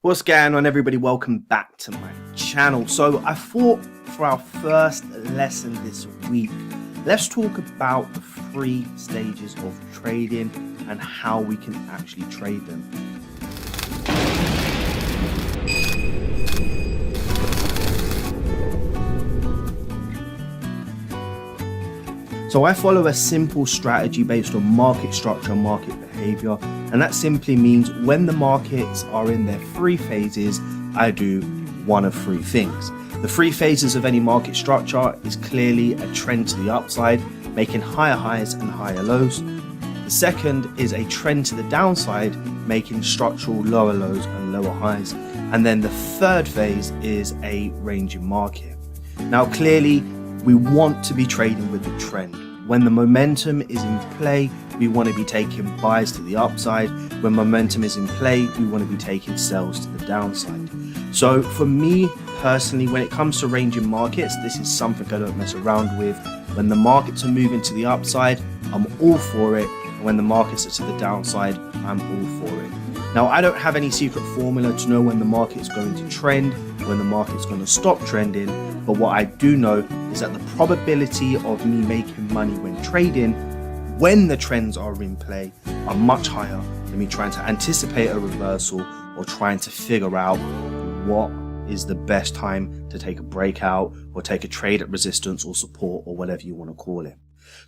What's going on, everybody? Welcome back to my channel. So I thought for our first lesson this week, let's talk about the 3 stages of trading and how we can actually trade them. So I follow a simple strategy based on market structure and market behavior, and that simply means when the markets are in their 3 phases, I do one of 3 things. The 3 phases of any market structure is clearly a trend to the upside, making higher highs and higher lows. The second is a trend to the downside, making structural lower lows and lower highs. And then the third phase is a ranging market. Now clearly, we want to be trading with the trend. When the momentum is in play, we want to be taking buys to the upside. When momentum is in play, we want to be taking sells to the downside. So for me personally, when it comes to ranging markets, this is something I don't mess around with. When the markets are moving to the upside, I'm all for it. And when the markets are to the downside, I'm all for it. Now, I don't have any secret formula to know when the market's going to trend, when the market's going to stop trending, but what I do know is that the probability of me making money when trading, when the trends are in play, are much higher than me trying to anticipate a reversal or trying to figure out what is the best time to take a breakout or take a trade at resistance or support or whatever you want to call it.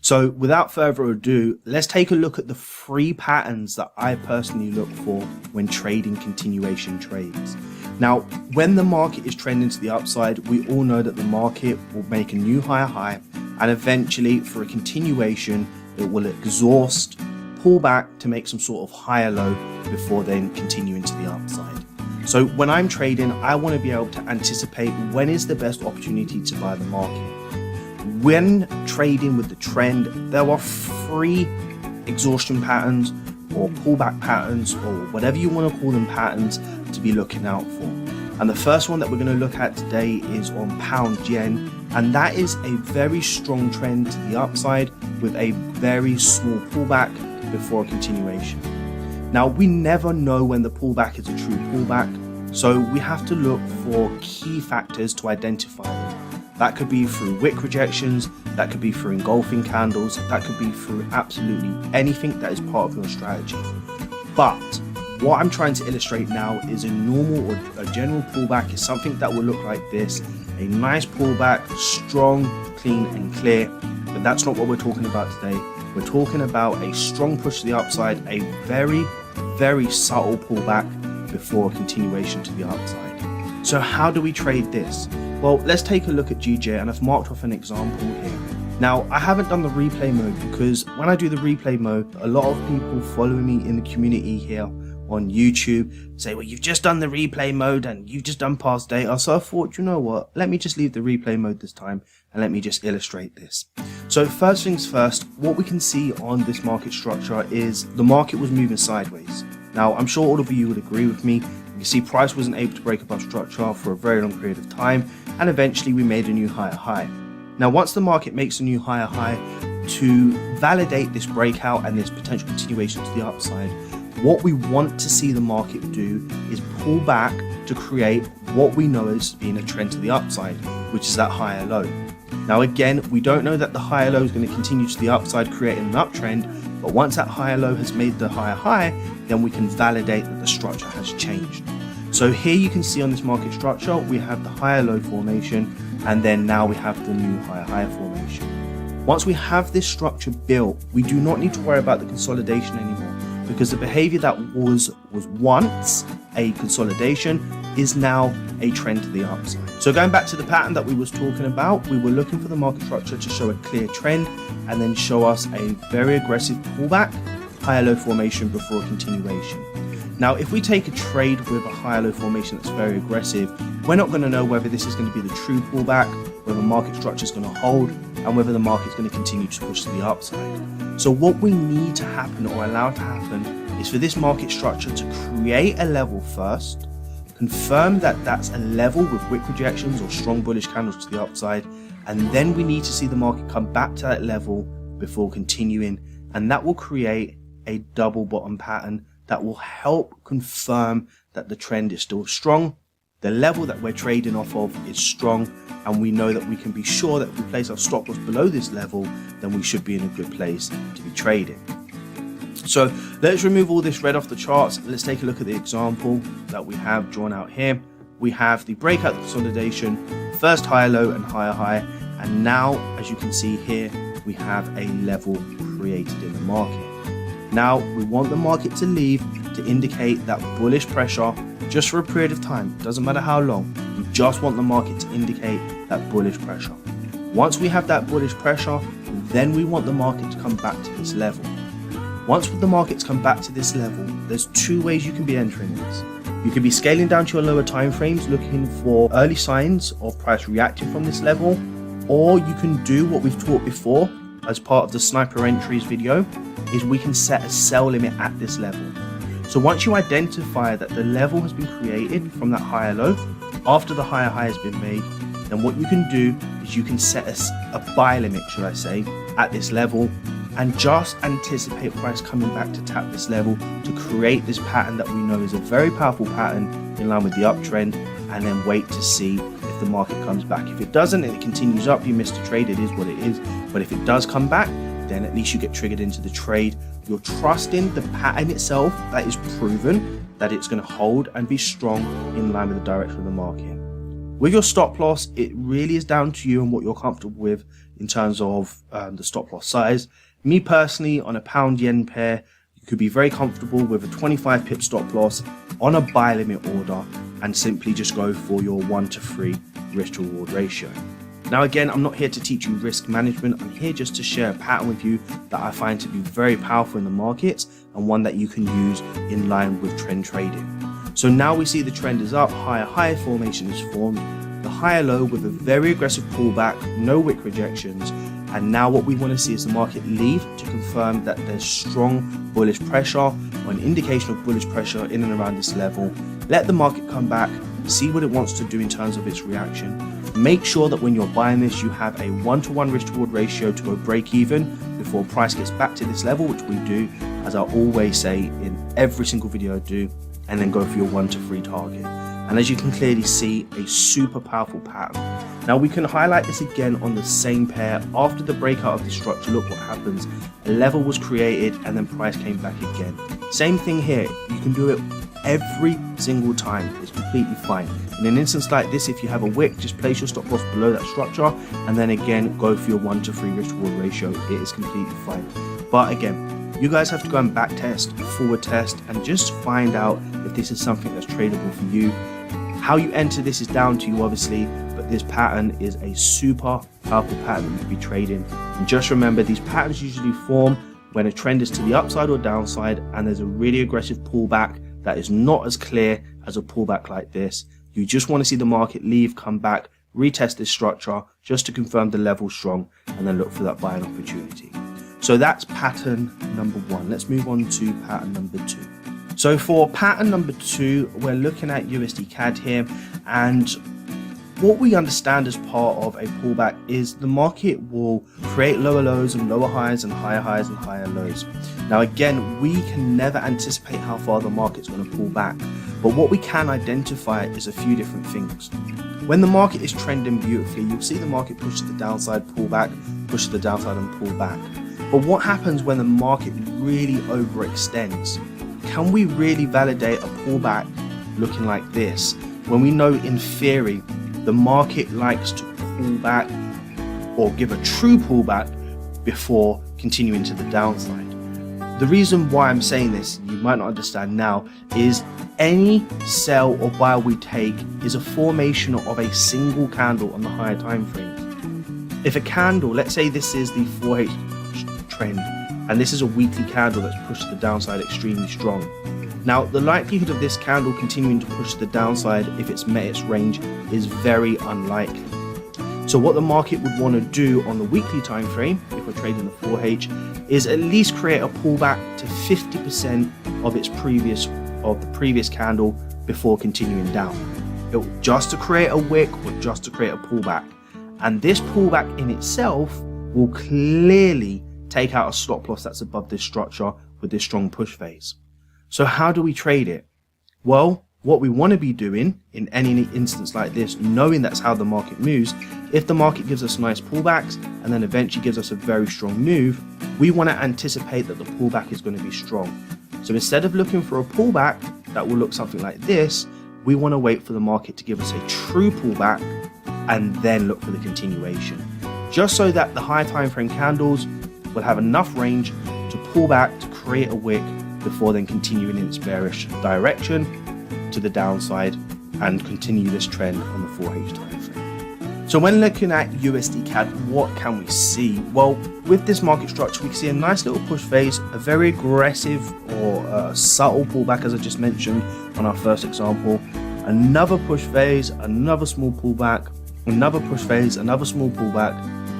So without further ado, let's take a look at the 3 patterns that I personally look for when trading continuation trades. Now, when the market is trending to the upside, we all know that the market will make a new higher high, and eventually for a continuation, it will exhaust, pull back to make some sort of higher low before then continuing to the upside. So when I'm trading, I want to be able to anticipate when is the best opportunity to buy the market. When trading with the trend, there are 3 exhaustion patterns or pullback patterns or whatever you want to call them patterns to be looking out for. And the first one that we're going to look at today is on pound yen, and that is a very strong trend to the upside with a very small pullback before a continuation. Now, we never know when the pullback is a true pullback, so we have to look for key factors to identify them. That could be through wick rejections, that could be through engulfing candles, that could be through absolutely anything that is part of your strategy. But what I'm trying to illustrate now is a normal or a general pullback is something that will look like this. A nice pullback, strong, clean and clear, but that's not what we're talking about today. We're talking about a strong push to the upside, a very, very subtle pullback before a continuation to the upside. So how do we trade this? Well, let's take a look at GJ, and I've marked off an example here. Now, I haven't done the replay mode because when I do the replay mode, a lot of people following me in the community here on YouTube say, well, you've just done the replay mode and you've just done past data. So I thought, you know what, let me just leave the replay mode this time and let me just illustrate this. So first things first, what we can see on this market structure is the market was moving sideways. Now, I'm sure all of you would agree with me. You see price wasn't able to break above structure for a very long period of time, and eventually we made a new higher high. Now, once the market makes a new higher high, to validate this breakout and this potential continuation to the upside, what we want to see the market do is pull back to create what we know as being a trend to the upside, which is that higher low. Now again, we don't know that the higher low is going to continue to the upside, creating an uptrend, but once that higher low has made the higher high, then we can validate that the structure has changed. So here you can see on this market structure, we have the higher low formation, and then now we have the new higher high formation. Once we have this structure built, we do not need to worry about the consolidation anymore, because the behavior that was once a consolidation is now a trend to the upside. So going back to the pattern that we was talking about, we were looking for the market structure to show a clear trend and then show us a very aggressive pullback, higher low formation before a continuation. Now, if we take a trade with a higher low formation that's very aggressive, we're not going to know whether this is going to be the true pullback, whether the market structure is going to hold, and whether the market is going to continue to push to the upside. So what we need to happen or allow to happen is for this market structure to create a level first, confirm that that's a level with wick rejections or strong bullish candles to the upside, and then we need to see the market come back to that level before continuing, and that will create a double bottom pattern that will help confirm that the trend is still strong, the level that we're trading off of is strong, and we know that we can be sure that if we place our stop loss below this level, then we should be in a good place to be trading. So let's remove all this red off the charts. Let's take a look at the example that we have drawn out here. We have the breakout consolidation, first higher low and higher high, and now as you can see here, we have a level created in the market. Now we want the market to leave to indicate that bullish pressure just for a period of time. Doesn't matter how long, we just want the market to indicate that bullish pressure. Once we have that bullish pressure, then we want the market to come back to this level. Once the markets come back to this level, there's two ways you can be entering this. You could be scaling down to your lower time frames, looking for early signs of price reacting from this level, or you can do what we've taught before as part of the sniper entries video, is we can set a sell limit at this level. So once you identify that the level has been created from that higher low, after the higher high has been made, then what you can do is you can set a buy limit, should I say, at this level, and just anticipate price coming back to tap this level to create this pattern that we know is a very powerful pattern in line with the uptrend, and then wait to see if the market comes back. If it doesn't and it continues up, you missed a trade, it is what it is. But if it does come back, then at least you get triggered into the trade. You're trusting the pattern itself that is proven that it's going to hold and be strong in line with the direction of the market. With your stop loss, it really is down to you and what you're comfortable with in terms of the stop loss size. Me personally, on a pound yen pair, you could be very comfortable with a 25 pip stop loss on a buy limit order and simply just go for your 1-to-3 risk to reward ratio. Now again, I'm not here to teach you risk management. I'm here just to share a pattern with you that I find to be very powerful in the markets and one that you can use in line with trend trading. So now we see the trend is up, higher formation is formed, the higher low with a very aggressive pullback, no wick rejections. And now what we want to see is the market leave to confirm that there's strong bullish pressure or an indication of bullish pressure in and around this level. Let the market come back, see what it wants to do in terms of its reaction. Make sure that when you're buying this, you have a 1-to-1 risk to reward ratio to go break even before price gets back to this level, which we do, as I always say in every single video I do, and then go for your 1-to-3 target. And as you can clearly see, a super powerful pattern. Now we can highlight this again on the same pair. After the breakout of the structure, look what happens. A level was created and then price came back again. Same thing here. You can do it every single time. It's completely fine. In an instance like this, if you have a wick, just place your stop loss below that structure and then again go for your 1-to-3 risk to reward ratio. It is completely fine. But again, you guys have to go and back test, forward test, and just find out if this is something that's tradable for you. How you enter this is down to you, obviously, but this pattern is a super powerful pattern that you can be trading. And just remember, these patterns usually form when a trend is to the upside or downside and there's a really aggressive pullback that is not as clear as a pullback like this. You just want to see the market leave, come back, retest this structure just to confirm the level strong, and then look for that buying opportunity. So that's pattern number 1. Let's move on to pattern number 2. So for pattern number 2, we're looking at USDCAD here, and what we understand as part of a pullback is the market will create lower lows and lower highs and higher lows. Now again, we can never anticipate how far the market's going to pull back, but what we can identify is a few different things. When the market is trending beautifully, you'll see the market push to the downside, pull back, push to the downside and pull back. But what happens when the market really overextends? Can we really validate a pullback looking like this when we know in theory the market likes to pull back or give a true pullback before continuing to the downside? The reason why I'm saying this, you might not understand now, is any sell or buy we take is a formation of a single candle on the higher time frame. If a candle, let's say this is the 4H trend, and this is a weekly candle that's pushed to the downside extremely strong. Now, the likelihood of this candle continuing to push to the downside if it's met its range is very unlikely. So what the market would want to do on the weekly time frame, if we're trading the 4H, is at least create a pullback to 50% of the previous candle before continuing down. Just to create a wick or just to create a pullback. And this pullback in itself will clearly take out a stop loss that's above this structure with this strong push phase. So how do we trade it? Well, What we want to be doing in any instance like this, knowing that's how the market moves, if the market gives us nice pullbacks and then eventually gives us a very strong move, we want to anticipate that the pullback is going to be strong. So instead of looking for a pullback that will look something like this, we want to wait for the market to give us a true pullback and then look for the continuation. Just so that the high time frame candles will have enough range to pull back to create a wick before then continuing in its bearish direction to the downside and continue this trend on the 4H time frame. So when looking at USDCAD, what can we see? Well, with this market structure, we can see a nice little push phase, a very aggressive or subtle pullback, as I just mentioned on our first example, another push phase, another small pullback, another push phase, another small pullback,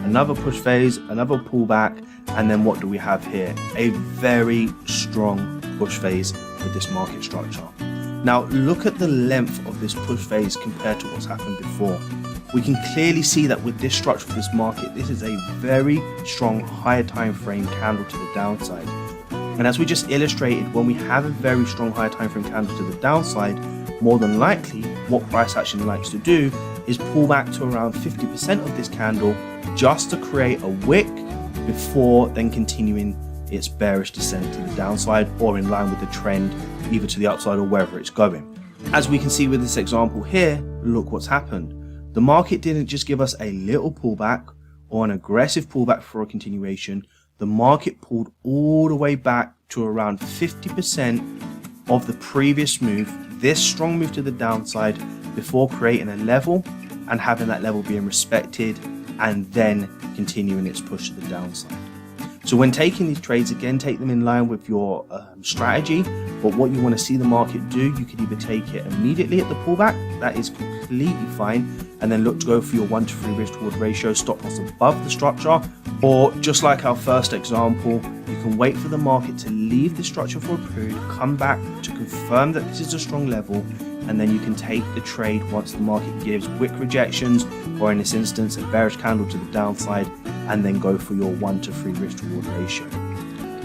another push phase, another pullback, and then what do we have here? A very strong push phase with this market structure. Now look at the length of this push phase compared to what's happened before. We can clearly see that with this structure of this market, this is a very strong higher time frame candle to the downside. And as we just illustrated, when we have a very strong higher time frame candle to the downside, more than likely what price action likes to do is pull back to around 50% of this candle just to create a wick before then continuing its bearish descent to the downside or in line with the trend, either to the upside or wherever it's going. As we can see with this example here, look what's happened. The market didn't just give us a little pullback or an aggressive pullback for a continuation. The market pulled all the way back to around 50% of the previous move, this strong move to the downside, before creating a level and having that level being respected and then continuing its push to the downside. So when taking these trades, again, take them in line with your strategy, but what you want to see the market do, you can either take it immediately at the pullback, that is completely fine, and then look to go for your 1 to 3 risk reward ratio, stop loss above the structure, or just like our first example, you can wait for the market to leave the structure for a period, come back to confirm that this is a strong level, and then you can take the trade once the market gives wick rejections, or in this instance, a bearish candle to the downside, and then go for your 1 to 3 risk to reward ratio.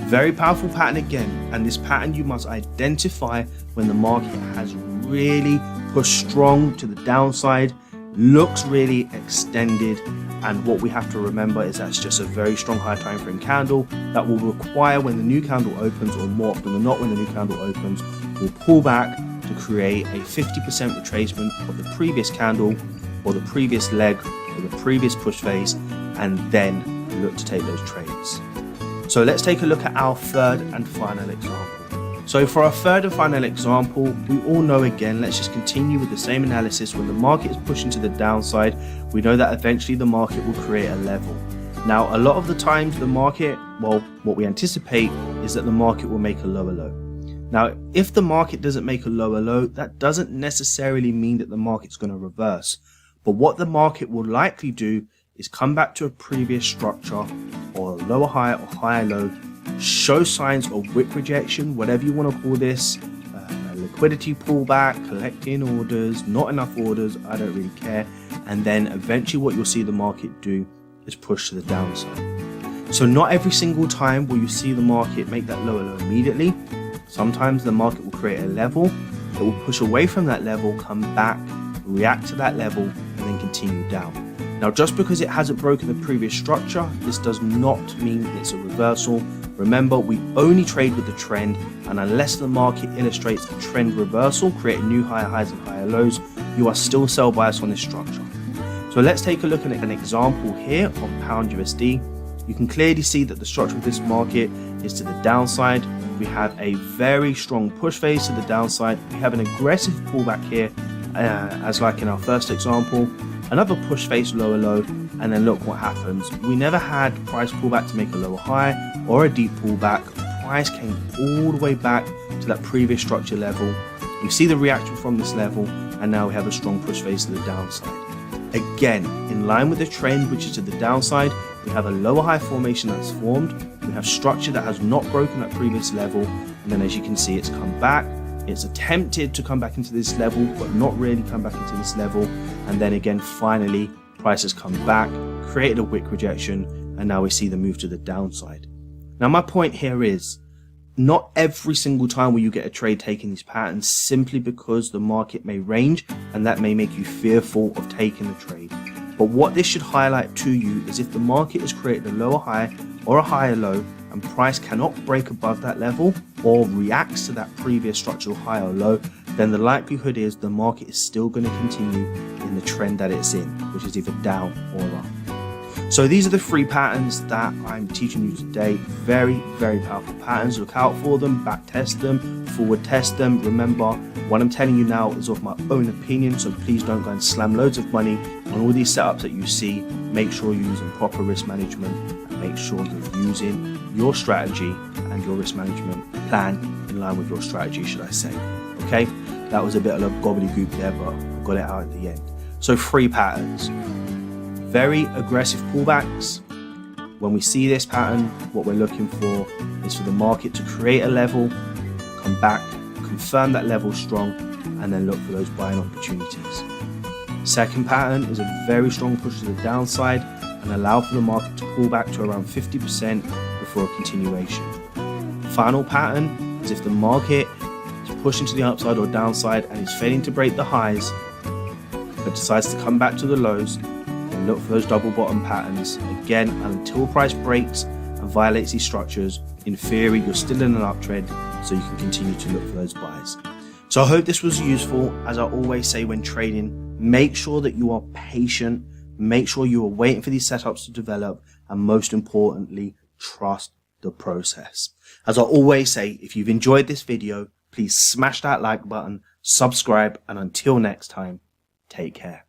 Very powerful pattern again, and this pattern you must identify when the market has really pushed strong to the downside, looks really extended, and what we have to remember is that's just a very strong high time frame candle that will require, when the new candle opens, or more often than not when the new candle opens, will pull back to create a 50% retracement of the previous candle or the previous leg or the previous push phase, and then look to take those trades. So let's take a look at our third and final example. So for our third and final example, we all know, again, let's just continue with the same analysis. When the market is pushing to the downside, we know that eventually the market will create a level. Now, a lot of the times the market, well, what we anticipate is that the market will make a lower low. Now, if the market doesn't make a lower low, that doesn't necessarily mean that the market's going to reverse. But what the market will likely do is come back to a previous structure, or a lower high or higher low, show signs of wick rejection, whatever you want to call this, liquidity pullback, collecting orders, not enough orders, I don't really care, and then eventually what you'll see the market do is push to the downside. So not every single time will you see the market make that lower low immediately. Sometimes the market will create a level, it will push away from that level, come back, react to that level, and then continue down. Now, just because it hasn't broken the previous structure, this does not mean it's a reversal. Remember, we only trade with the trend, and unless the market illustrates a trend reversal, creating new higher highs and higher lows, you are still sell biased on this structure. So let's take a look at an example here on Pound USD. You can clearly see that the structure of this market is to the downside. We have a very strong push phase to the downside. We have an aggressive pullback here, as like in our first example. Another push phase, lower low, and then look what happens. We never had price pullback to make a lower high or a deep pullback. Price came all the way back to that previous structure level. We see the reaction from this level, and now we have a strong push phase to the downside. Again, in line with the trend, which is to the downside, we have a lower high formation that's formed. We have structure that has not broken that previous level, and then as you can see, it's come back. It's attempted to come back into this level, but not really come back into this level. And then again, finally, price has come back, created a wick rejection, and now we see the move to the downside. Now, my point here is, not every single time will you get a trade taking these patterns, simply because the market may range and that may make you fearful of taking the trade. But what this should highlight to you is if the market has created a lower high or a higher low and price cannot break above that level or reacts to that previous structural high or low, then the likelihood is the market is still going to continue in the trend that it's in, which is either down or up. So these are the 3 patterns that I'm teaching you today. Very, very powerful patterns. Look out for them, back test them, forward test them. Remember, what I'm telling you now is of my own opinion, so please don't go and slam loads of money on all these setups that you see. Make sure you're using proper risk management and make sure you're using your strategy and your risk management plan in line with your strategy, should I say. Okay, that was a bit of a gobbledygook there, but I got it out at the end. So 3 patterns. Very aggressive pullbacks. When we see this pattern, what we're looking for is for the market to create a level, come back, confirm that level strong, and then look for those buying opportunities. Second pattern is a very strong push to the downside and allow for the market to pull back to around 50% before a continuation. Final pattern is if the market is pushing to the upside or downside and is failing to break the highs, but decides to come back to the lows, and look for those double bottom patterns. Again, until price breaks and violates these structures, in theory, you're still in an uptrend, so you can continue to look for those buys. So I hope this was useful. As I always say when trading, make sure that you are patient, make sure you are waiting for these setups to develop, and most importantly, trust the process. As I always say, if you've enjoyed this video, please smash that like button, subscribe, and until next time, take care.